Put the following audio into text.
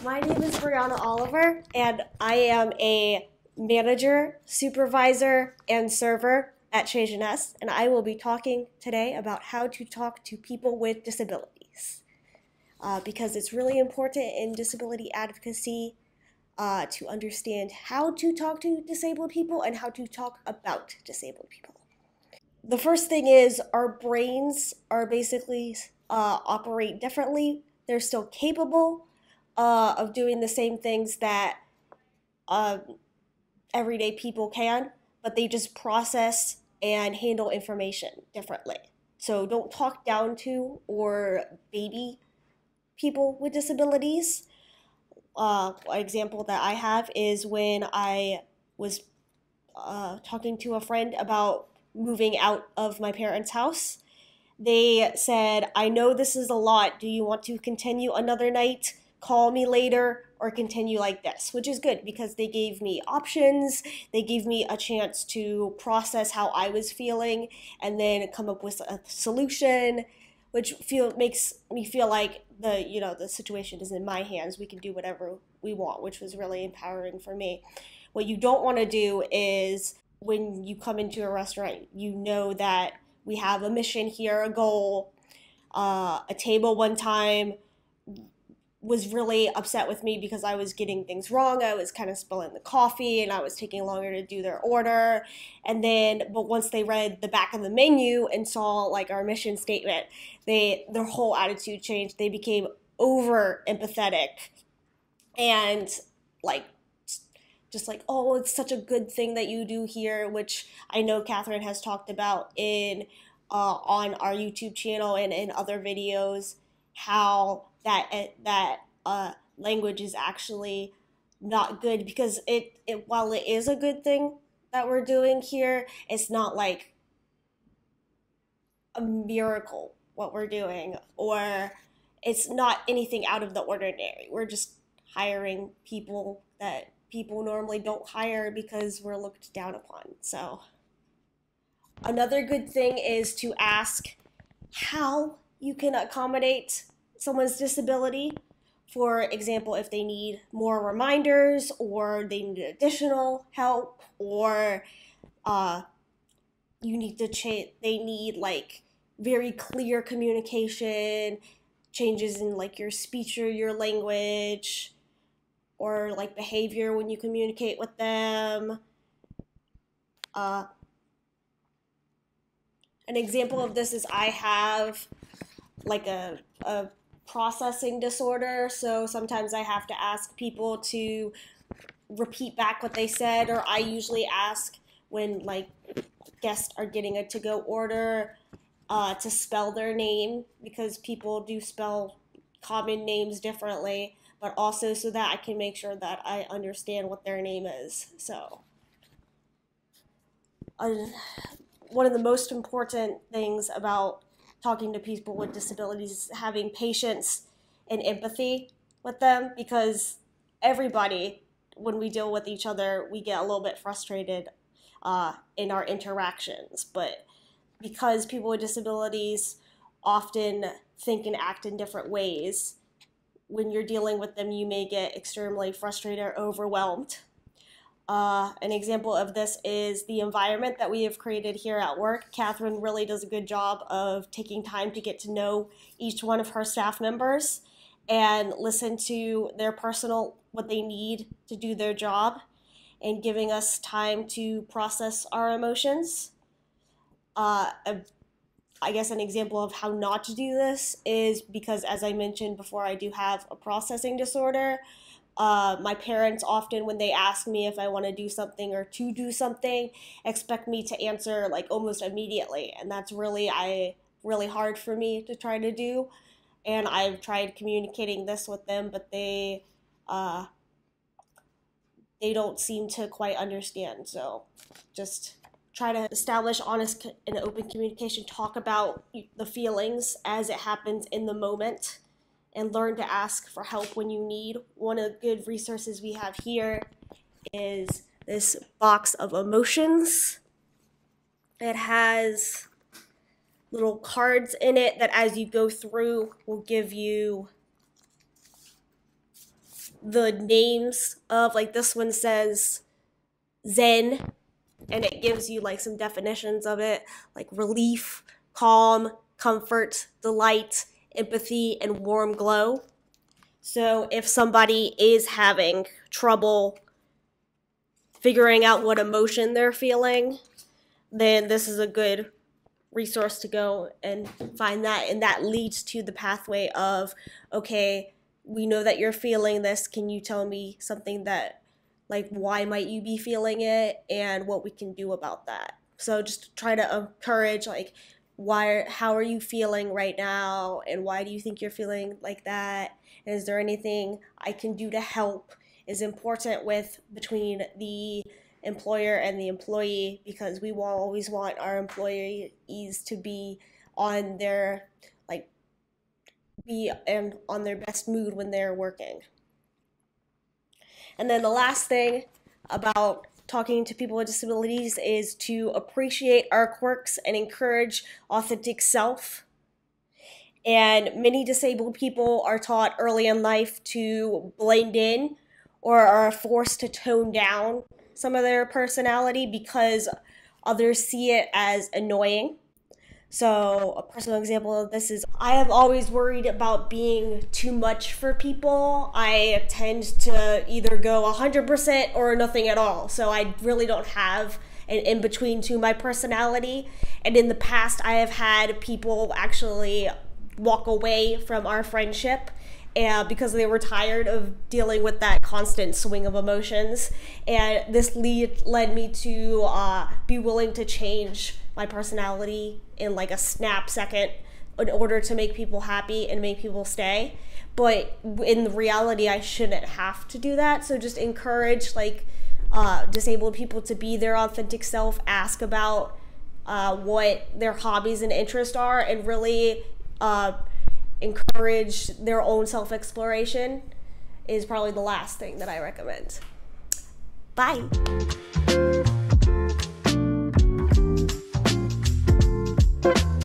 My name is Brianna Oliver, and I am a manager, supervisor, and server at Chez Genèse, and I will be talking today about how to talk to people with disabilities. Because it's really important in disability advocacy to understand how to talk to disabled people and how to talk about disabled people. The first thing is our brains are basically operate differently. They're still capable of doing the same things that everyday people can, but they just process and handle information differently. So don't talk down to or baby people with disabilities. An example that I have is when I was talking to a friend about moving out of my parents' house. They said, "I know this is a lot. Do you want to continue another night? Call me later or continue like this," which is good because they gave me options. They gave me a chance to process how I was feeling and then come up with a solution, which makes me feel like the situation is in my hands. We can do whatever we want, which was really empowering for me. What you don't want to do is when you come into a restaurant, you know that we have a mission here, a goal. A table one time was really upset with me because I was getting things wrong. I was kind of spilling the coffee and I was taking longer to do their order. But once they read the back of the menu and saw like our mission statement, their whole attitude changed. They became over empathetic and like, just like, "Oh, it's such a good thing that you do here," which I know Catherine has talked about on our YouTube channel and in other videos, how that language is actually not good because while it is a good thing that we're doing here, it's not like a miracle what we're doing, or it's not anything out of the ordinary. We're just hiring people that people normally don't hire because we're looked down upon. So another good thing is to ask how you can accommodate someone's disability. For example, if they need more reminders or they need additional help, or they need like very clear communication, changes in like your speech or your language, or like behavior when you communicate with them. An example of this is I have like a processing disorder, so sometimes I have to ask people to repeat back what they said, or I usually ask when like guests are getting a to-go order to spell their name, because people do spell common names differently, but also so that I can make sure that I understand what their name is. So one of the most important things about talking to people with disabilities is having patience and empathy with them, because everybody, when we deal with each other, we get a little bit frustrated in our interactions. But because people with disabilities often think and act in different ways, when you're dealing with them, you may get extremely frustrated or overwhelmed. An example of this is the environment that we have created here at work. Catherine really does a good job of taking time to get to know each one of her staff members and listen to their what they need to do their job, and giving us time to process our emotions. I guess an example of how not to do this is because, as I mentioned before, I do have a processing disorder. My parents often, when they ask me if I want to do something or to do something, expect me to answer like almost immediately, and that's really hard for me to try to do. And I've tried communicating this with them, but they don't seem to quite understand. So just try to establish honest and open communication, talk about the feelings as it happens in the moment, and learn to ask for help when you need. One of the good resources we have here is this box of emotions. It has little cards in it that as you go through will give you the names of, like, this one says Zen, and it gives you like some definitions of it, like relief, calm, comfort, delight, empathy, and warm glow. So if somebody is having trouble figuring out what emotion they're feeling, then this is a good resource to go and find that. And that leads to the pathway of, okay, we know that you're feeling this. Can you tell me something that, like, why might you be feeling it and what we can do about that? So just try to encourage, like, how are you feeling right now, and why do you think you're feeling like that? And is there anything I can do to help? Is important between the employer and the employee, because we will always want our employees to be on their on their best mood when they're working. And then the last thing about talking to people with disabilities is to appreciate our quirks and encourage authentic self. And many disabled people are taught early in life to blend in, or are forced to tone down some of their personality because others see it as annoying. So a personal example of this is, I have always worried about being too much for people. I tend to either go 100% or nothing at all. So I really don't have an in-between to my personality. And in the past, I have had people actually walk away from our friendship because they were tired of dealing with that constant swing of emotions. And this led me to be willing to change my personality in like a snap second in order to make people happy and make people stay. But in reality, I shouldn't have to do that. So just encourage disabled people to be their authentic self, ask about what their hobbies and interests are, and really encourage their own self-exploration is probably the last thing that I recommend. Bye.